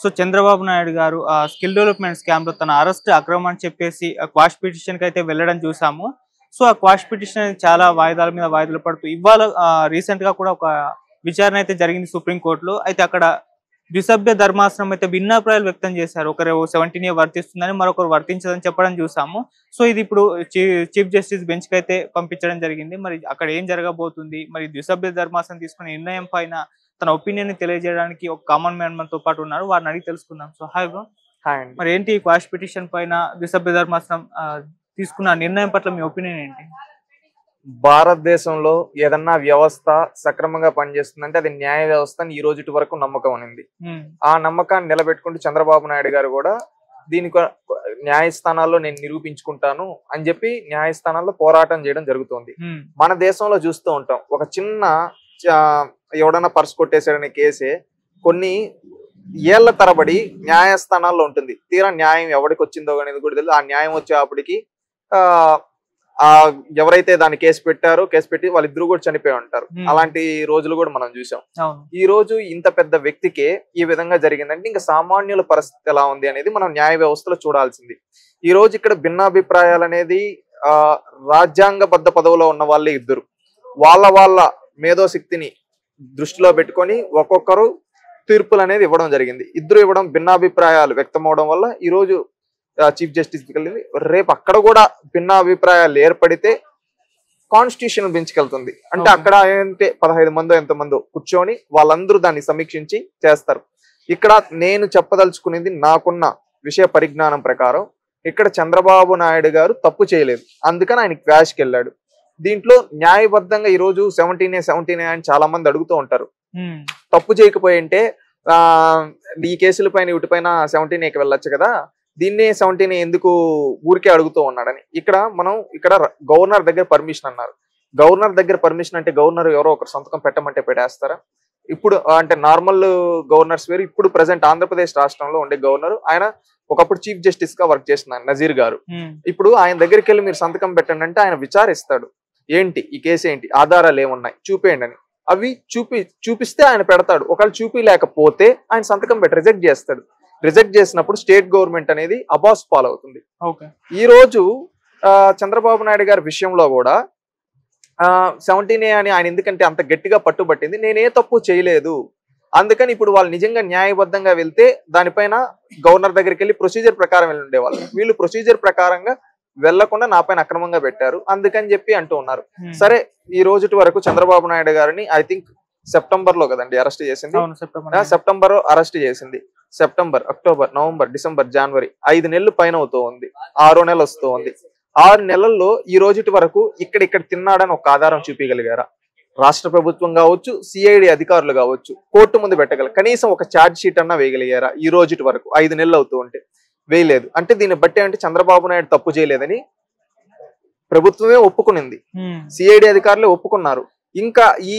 So Chandrababu Naidu గారు skill development scam లో తన అరెస్ట్ అక్రమం అని చెప్పేసి క్వాష్ పిటిషన్ కి అయితే వెళ్ళడం చూసాము. సో ఆ క్వాష్ పిటిషన్ చాలా వాయిదాల మీద వాయిదాలు పడుతూ ఇవాళ రీసెంట్ గా కూడా ఒక విచారణ అయితే జరిగింది సుప్రీంకోర్టులో. అయితే అక్కడ ద్విసభ్య ధర్మాసనం అయితే భిన్నాభిప్రాయాలు వ్యక్తం చేశారు. ఒకరు 17 ఇయర్ వర్తిస్తుందని, మరొకరు వర్తించదని చెప్పడం చూసాము. సో ఇది ఇప్పుడు చీఫ్ జస్టిస్ బెంచ్ కి అయితే పంపించడం జరిగింది. మరి అక్కడ ఏం జరగబోతుంది, మరి ద్విసభ్య ధర్మాసనం తీసుకునే నిర్ణయం పైన తన ఒపీనియన్ ని తెలియజేయడానికి ఒక కామన్ మ్యాన్ మనతో పాటు ఉన్నారు. వారిని అడిగి తెలుసుకుందాం. So hi bro. హాయ్ అండి. మరి ఏంటి క్వాష్ పిటిషన్ పైన ద్విసభ్య ధర్మాసనం తీసుకున్న నిర్ణయం పట్ల మీ ఒపీనియన్ ఏంటి? భారతదేశంలో ఏదన్నా వ్యవస్థ సక్రమంగా పనిచేస్తుందంటే అది న్యాయ వ్యవస్థ అని ఈ రోజు వరకు నమ్మకం ఉంది. ఆ నమ్మకాన్ని నిలబెట్టుకుంటూ చంద్రబాబు నాయుడు గారు కూడా దీనికి న్యాయస్థానాల్లో నేను నిరూపించుకుంటాను అని చెప్పి న్యాయస్థానాల్లో పోరాటం చేయడం జరుగుతుంది. మన దేశంలో చూస్తూ ఉంటాం, ఒక చిన్న ఎవడన్నా పర్స్ కొట్టేశాడనే కేసే కొన్ని ఏళ్ల తరబడి న్యాయస్థానాల్లో ఉంటుంది. తీరా న్యాయం ఎవరికి వచ్చిందో అనేది కూడా తెలియదు. ఆ న్యాయం వచ్చేప్పటికి ఎవరైతే దాన్ని కేసు పెట్టి వాళ్ళిద్దరు కూడా చనిపోయి ఉంటారు. అలాంటి రోజులు కూడా మనం చూసాం. ఈ రోజు ఇంత పెద్ద వ్యక్తికే ఈ విధంగా జరిగిందంటే ఇంకా సామాన్యుల పరిస్థితి ఎలా ఉంది అనేది మనం న్యాయ వ్యవస్థలో చూడాల్సింది. ఈ రోజు ఇక్కడ భిన్నాభిప్రాయాలు అనేది రాజ్యాంగబద్ధ పదవిలో ఉన్న వాళ్ళే ఇద్దరు వాళ్ళ మేధోశక్తిని దృష్టిలో పెట్టుకొని ఒక్కొక్కరు తీర్పులు అనేది ఇవ్వడం జరిగింది. ఇద్దరు ఇవ్వడం భిన్నాభిప్రాయాలు వ్యక్తం అవడం వల్ల ఈ రోజు చీఫ్ జస్టిస్ వెళ్ళింది. రేపు అక్కడ కూడా భిన్నాభిప్రాయాలు ఏర్పడితే కాన్స్టిట్యూషన్ బెంచ్కి వెళ్తుంది. అంటే అక్కడ ఏంటంటే 15 మందో ఎంతమందో కూర్చొని వాళ్ళందరూ దాన్ని సమీక్షించి చేస్తారు. ఇక్కడ నేను చెప్పదలుచుకునేది నాకున్న విషయ పరిజ్ఞానం ప్రకారం ఇక్కడ చంద్రబాబు నాయుడు గారు తప్పు చేయలేదు, అందుకని ఆయన క్వాష్కి వెళ్ళాడు. దీంట్లో న్యాయబద్ధంగా ఈ రోజు 17 అని చాలా మంది అడుగుతూ ఉంటారు. తప్పు చేయకపోయింటే ఈ కేసుల పైన వీటిపైన 17 వెళ్ళొచ్చు కదా, దీన్నే 17 ఎందుకు ఊరికే అడుగుతూ ఉన్నాడని. ఇక్కడ గవర్నర్ దగ్గర పర్మిషన్ అన్నారు. గవర్నర్ దగ్గర పర్మిషన్ అంటే గవర్నర్ ఎవరో ఒకరు సంతకం పెట్టమంటే పెట్టేస్తారా? ఇప్పుడు అంటే నార్మల్ గవర్నర్స్ వేరు. ఇప్పుడు ప్రజెంట్ ఆంధ్రప్రదేశ్ రాష్ట్రంలో ఉండే గవర్నర్ ఆయన ఒకప్పుడు చీఫ్ జస్టిస్ గా వర్క్ చేస్తున్నారు నజీర్ గారు. ఇప్పుడు ఆయన దగ్గరికి వెళ్ళి మీరు సంతకం పెట్టండి అంటే ఆయన విచారిస్తాడు, ఏంటి ఈ కేసు ఏంటి, ఆధారాలు ఏమున్నాయి చూపేయండి అని. అవి చూపిస్తే ఆయన పెడతాడు. ఒకవేళ చూపిలేకపోతే ఆయన సంతకం పెట్టి రిజెక్ట్ చేస్తాడు. రిజెక్ట్ చేసినప్పుడు స్టేట్ గవర్నమెంట్ అనేది అబాస్ పాలవుతుంది. ఈ రోజు చంద్రబాబు నాయుడు గారి విషయంలో కూడా 17 అని ఆయన ఎందుకంటే అంత గట్టిగా పట్టుబట్టింది, నేనే తప్పు చేయలేదు, అందుకని ఇప్పుడు వాళ్ళు నిజంగా న్యాయబద్ధంగా వెళ్తే దానిపైన గవర్నర్ దగ్గరికి వెళ్ళి ప్రొసీజర్ ప్రకారం వెళ్ళి ఉండేవాళ్ళు. వీళ్ళు ప్రొసీజర్ ప్రకారంగా వెళ్లకుండా నా పైన అక్రమంగా పెట్టారు అందుకని చెప్పి అంటూ ఉన్నారు. సరే, ఈ రోజు వరకు చంద్రబాబు నాయుడు గారిని ఐ థింక్ సెప్టెంబర్ లో కదండి అరెస్ట్ చేసింది. సెప్టెంబర్ అరెస్ట్ చేసింది. సెప్టెంబర్, అక్టోబర్, నవంబర్, డిసెంబర్, జనవరి 5 నెలలు పైన అవుతూ ఉంది. 6 నెలలు వస్తూ ఉంది. 6 నెలల్లో ఈ రోజు వరకు ఇక్కడ తిన్నాడని ఒక ఆధారం చూపించగలిగారా? రాష్ట్ర ప్రభుత్వం కావచ్చు, సిఐడి అధికారులు కావచ్చు, కోర్టు ముందు పెట్టగలరు. కనీసం ఒక ఛార్జ్ షీట్ అన్నా వేయగలిగారా ఈ రోజు వరకు? 5 నెలలు అవుతూ ఉంటే వేయలేదు. అంటే దీన్ని బట్టి అంటే చంద్రబాబు నాయుడు తప్పు చేయలేదని ప్రభుత్వమే ఒప్పుకునింది, సిఐడి అధికారులే ఒప్పుకున్నారు. ఇంకా ఈ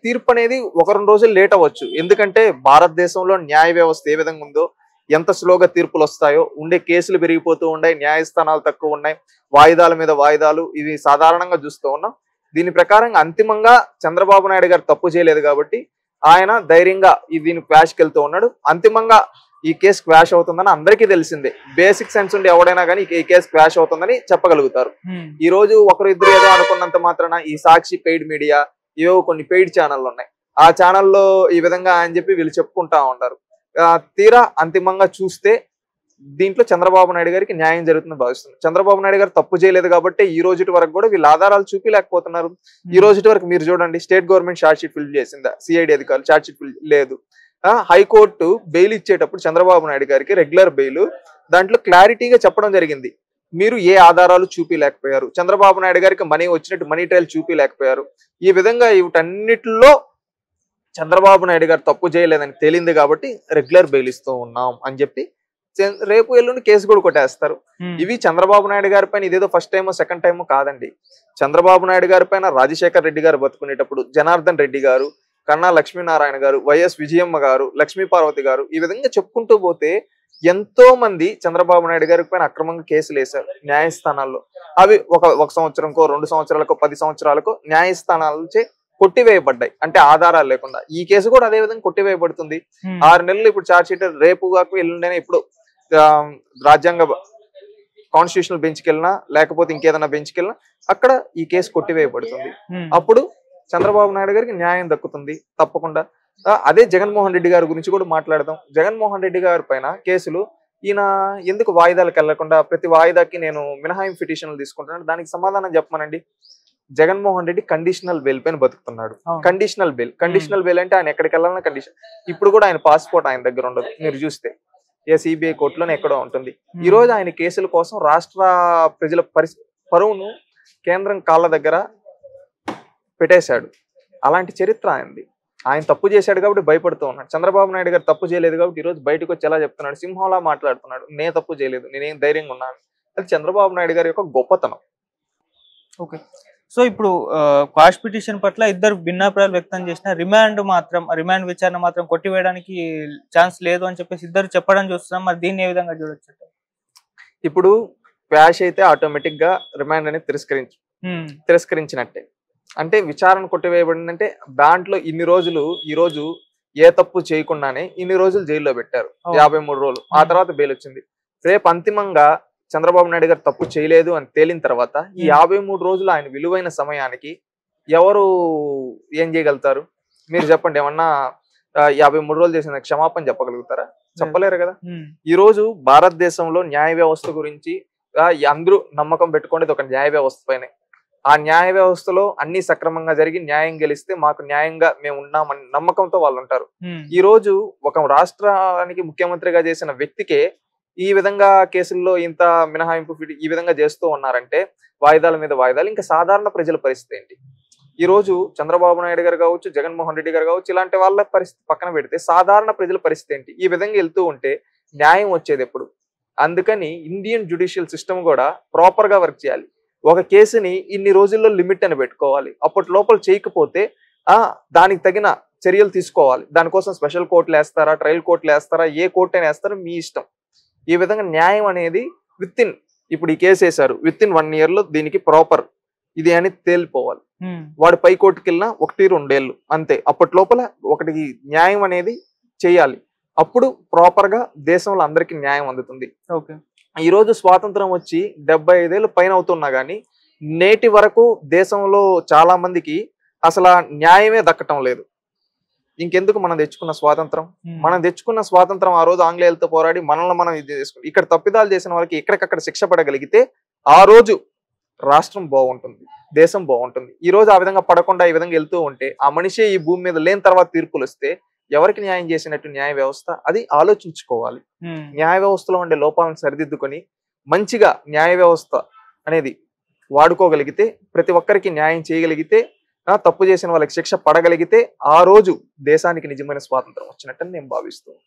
తీర్పు అనేది 1-2 రోజులు లేట్ అవ్వచ్చు. ఎందుకంటే భారతదేశంలో న్యాయ వ్యవస్థ ఏ విధంగా ఉందో, ఎంత స్లోగా తీర్పులు వస్తాయో, ఉండే కేసులు పెరిగిపోతూ ఉన్నాయి, న్యాయస్థానాలు తక్కువ ఉన్నాయి, వాయిదాల మీద వాయిదాలు, ఇవి సాధారణంగా చూస్తూ ఉన్నాం. దీని ప్రకారంగా అంతిమంగా చంద్రబాబు నాయుడు గారు తప్పు చేయలేదు కాబట్టి ఆయన ధైర్యంగా దీని క్వాష్కి వెళ్తూ ఉన్నాడు. అంతిమంగా ఈ కేసు క్వాష్ అవుతుందని అందరికీ తెలిసిందే. బేసిక్ సెన్స్ ఉండి ఎవడైనా కానీ ఈ కేసు క్వాష్ అవుతుందని చెప్పగలుగుతారు. ఈ రోజు ఒకరు ఇద్దరు ఏదో అనుకున్నంత మాత్రాన ఈ సాక్షి పెయిడ్ మీడియా, ఏవో కొన్ని పెయిడ్ ఛానళ్ళు ఉన్నాయి, ఆ ఛానల్లో ఈ విధంగా అని చెప్పి వీళ్ళు చెప్పుకుంటా ఉంటారు. తీరా అంతిమంగా చూస్తే దీంట్లో చంద్రబాబు నాయుడు గారికి న్యాయం జరుగుతుందని భావిస్తుంది. చంద్రబాబు నాయుడు గారు తప్పు చేయలేదు కాబట్టి ఈ రోజు వరకు కూడా వీళ్ళు ఆధారాలు చూపించలేకపోతున్నారు. ఈ రోజు వరకు మీరు చూడండి, state government charge sheet fill చేసిందా? సిఐడి అధికారులు ఛార్జ్ షీట్ ఫిల్ లేదు. హైకోర్టు బెయిల్ ఇచ్చేటప్పుడు చంద్రబాబు నాయుడు గారికి రెగ్యులర్ బెయిల్, దాంట్లో క్లారిటీగా చెప్పడం జరిగింది, మీరు ఏ ఆధారాలు చూపించలేకపోయారు, చంద్రబాబు నాయుడు గారికి మనీ వచ్చినట్టు మనీ ట్రయల్ చూపించలేకపోయారు. ఈ విధంగా వీటన్నిటిలో చంద్రబాబు నాయుడు గారు తప్పు చేయలేదని తేలింది కాబట్టి రెగ్యులర్ బెయిల్ ఇస్తూ ఉన్నాం అని చెప్పి రేపు ఎల్లుండి కేసు కూడా కొట్టేస్తారు. ఇవి చంద్రబాబు నాయుడు గారి పైన ఇదేదో ఫస్ట్ టైమో సెకండ్ టైమో కాదండి. చంద్రబాబు నాయుడు గారి పైన రాజశేఖర్ రెడ్డి గారు బతుకునేటప్పుడు జనార్దన్ రెడ్డి గారు, కన్నా లక్ష్మీనారాయణ గారు, వైఎస్ విజయమ్మ గారు, లక్ష్మీ పార్వతి గారు, ఈ విధంగా చెప్పుకుంటూ పోతే ఎంతో మంది చంద్రబాబు నాయుడు గారి పైన అక్రమంగా కేసులు వేశారు న్యాయస్థానాల్లో. అవి ఒక సంవత్సరంకో 2 సంవత్సరాలకో 10 సంవత్సరాలకో న్యాయస్థానాలచే కొట్టివేయబడ్డాయి, అంటే ఆధారాలు లేకుండా. ఈ కేసు కూడా అదే విధంగా కొట్టివేయబడుతుంది. 6 నెలలు ఇప్పుడు ఛార్జ్ షీట్ రేపు కాక ఎల్లుండైనా ఇప్పుడు రాజ్యాంగ కాన్స్టిట్యూషనల్ బెంచ్కి వెళ్ళినా లేకపోతే ఇంకేదైనా బెంచ్కి వెళ్ళినా అక్కడ ఈ కేసు కొట్టివేయబడుతుంది. అప్పుడు చంద్రబాబు నాయుడు గారికి న్యాయం దక్కుతుంది తప్పకుండా. అదే జగన్మోహన్ రెడ్డి గారి గురించి కూడా మాట్లాడదాం. జగన్మోహన్ రెడ్డి గారి పైన కేసులు ఈయన ఎందుకు వాయిదాలకు వెళ్లకుండా ప్రతి వాయిదాకి నేను మినహాయింపు పిటిషన్లు తీసుకుంటున్నాను, దానికి సమాధానం చెప్పమనండి. జగన్మోహన్ రెడ్డి కండిషనల్ బెయిల్ పైన బతుకుతున్నాడు. కండిషనల్ బెయిల్ అంటే ఆయన ఎక్కడికి వెళ్ళాలన్నా కండిషన్. ఇప్పుడు కూడా ఆయన పాస్పోర్ట్ ఆయన దగ్గర ఉండదు, మీరు చూస్తే సిబిఐ కోర్టులోనే ఎక్కడో ఉంటుంది. ఈ రోజు ఆయన కేసుల కోసం రాష్ట్ర ప్రజల పరువును కేంద్రం కాళ్ళ దగ్గర పెట్టేశాడు. అలాంటి చరిత్ర ఆయనది. ఆయన తప్పు చేశాడు కాబట్టి భయపడుతూ ఉన్నాడు. చంద్రబాబు నాయుడు గారు తప్పు చేయలేదు కాబట్టి ఈ రోజు బయటకు వచ్చి ఎలా చెప్తున్నాడు, సింహంలా మాట్లాడుతున్నాడు, నేను తప్పు చేయలేదు, నేనేం ధైర్యంగా ఉన్నాను. అది చంద్రబాబు నాయుడు గారి యొక్క గొప్పతనం. ఓకే, సో ఇప్పుడు క్వాష్ పిటిషన్ పట్ల ఇద్దరు భిన్నాభిప్రాయాలు వ్యక్తం చేసిన రిమాండ్ విచారణ మాత్రం కొట్టివేయడానికి ఛాన్స్ లేదు అని చెప్పేసి ఇద్దరు చెప్పడం చూస్తున్నాం. మరి దీన్ని ఏ విధంగా చూడొచ్చు? ఇప్పుడు క్వాష్ అయితే ఆటోమేటిక్ గా రిమాండ్ అనేది తిరస్కరించినట్టే. అంటే విచారణ కొట్టివేయబడిందంటే దాంట్లో ఇన్ని రోజులు ఈ రోజు ఏ తప్పు చేయకుండానే ఇన్ని రోజులు జైల్లో పెట్టారు, 53 రోజులు. ఆ తర్వాత బెయిల్ వచ్చింది. రేపు అంతిమంగా చంద్రబాబు నాయుడు గారు తప్పు చేయలేదు అని తేలిన తర్వాత ఈ 53 రోజులు ఆయన విలువైన సమయానికి ఎవరు ఏం చేయగలుగుతారు? మీరు చెప్పండి. ఏమన్నా 53 రోజులు చేసిన క్షమాపణ చెప్పగలుగుతారా? చెప్పలేరు కదా. ఈ రోజు భారతదేశంలో న్యాయ వ్యవస్థ గురించి అందరూ నమ్మకం పెట్టుకునేది ఒక న్యాయ వ్యవస్థ పైనే. ఆ న్యాయ వ్యవస్థలో అన్ని సక్రమంగా జరిగి న్యాయం గెలిస్తే మాకు న్యాయంగా మేము ఉన్నామని నమ్మకంతో వాళ్ళు ఉంటారు. ఈ రోజు ఒక రాష్ట్రానికి ముఖ్యమంత్రిగా చేసిన వ్యక్తికే ఈ విధంగా కేసుల్లో ఇంత మినహాయింపు ఈ విధంగా చేస్తూ ఉన్నారంటే వాయిదాల మీద వాయిదాలు, ఇంకా సాధారణ ప్రజల పరిస్థితి ఏంటి? ఈ రోజు చంద్రబాబు నాయుడు గారు కావచ్చు, జగన్మోహన్ రెడ్డి గారు కావచ్చు, ఇలాంటి వాళ్ళ పరిస్థితి పక్కన పెడితే సాధారణ ప్రజల పరిస్థితి ఏంటి? ఈ విధంగా వెళ్తూ ఉంటే న్యాయం వచ్చేది ఎప్పుడు? అందుకని ఇండియన్ జ్యుడిషియల్ సిస్టమ్ కూడా ప్రాపర్ గా వర్క్ చేయాలి. ఒక కేసుని ఇన్ని రోజుల్లో లిమిట్ అని పెట్టుకోవాలి. అప్పటి లోపల చేయకపోతే దానికి తగిన చర్యలు తీసుకోవాలి. దానికోసం స్పెషల్ కోర్టులు వేస్తారా, ట్రయల్ కోర్టులు వేస్తారా, ఏ కోర్టు అయినా వేస్తారో మీ ఇష్టం. ఈ విధంగా న్యాయం అనేది ఇప్పుడు ఈ కేసు వేశారు, విత్ ఇన్ 1 year లో దీనికి ప్రాపర్ ఇది అని తేలిపోవాలి. వాడు పై కోర్టుకి వెళ్ళినా 1-2 ఏళ్ళు అంతే. అప్పటి లోపల ఒకటికి న్యాయం అనేది చేయాలి. అప్పుడు ప్రాపర్ గా దేశంలో అందరికి న్యాయం అందుతుంది. ఓకే, ఈ రోజు స్వాతంత్రం వచ్చి 75 ఏళ్ళు పైన అవుతున్నా గానీ నేటి వరకు దేశంలో చాలా మందికి అసలు న్యాయమే దక్కటం లేదు. ఇంకెందుకు మనం తెచ్చుకున్న స్వాతంత్రం ఆ రోజు ఆంగ్లేయులతో పోరాడి మనల్ని మనం ఇది చేసుకుని ఇక్కడ తప్పిదాలు చేసిన వాళ్ళకి ఎక్కడికక్కడ శిక్ష పడగలిగితే ఆ రోజు రాష్ట్రం బాగుంటుంది, దేశం బాగుంటుంది. ఈ రోజు ఆ విధంగా పడకుండా ఈ విధంగా వెళ్తూ ఉంటే ఆ మనిషి ఈ భూమి మీద లేని తర్వాత తీర్పులు వస్తే ఎవరికి న్యాయం చేసినట్టు న్యాయ వ్యవస్థ? అది ఆలోచించుకోవాలి. న్యాయ వ్యవస్థలో ఉండే లోపాలను సరిదిద్దుకొని మంచిగా న్యాయ వ్యవస్థ అనేది వాడుకోగలిగితే, ప్రతి ఒక్కరికి న్యాయం చేయగలిగితే, తప్పు చేసిన వాళ్ళకి శిక్ష పడగలిగితే ఆ రోజు దేశానికి నిజమైన స్వాతంత్రం వచ్చినట్టని నేను భావిస్తున్నాను.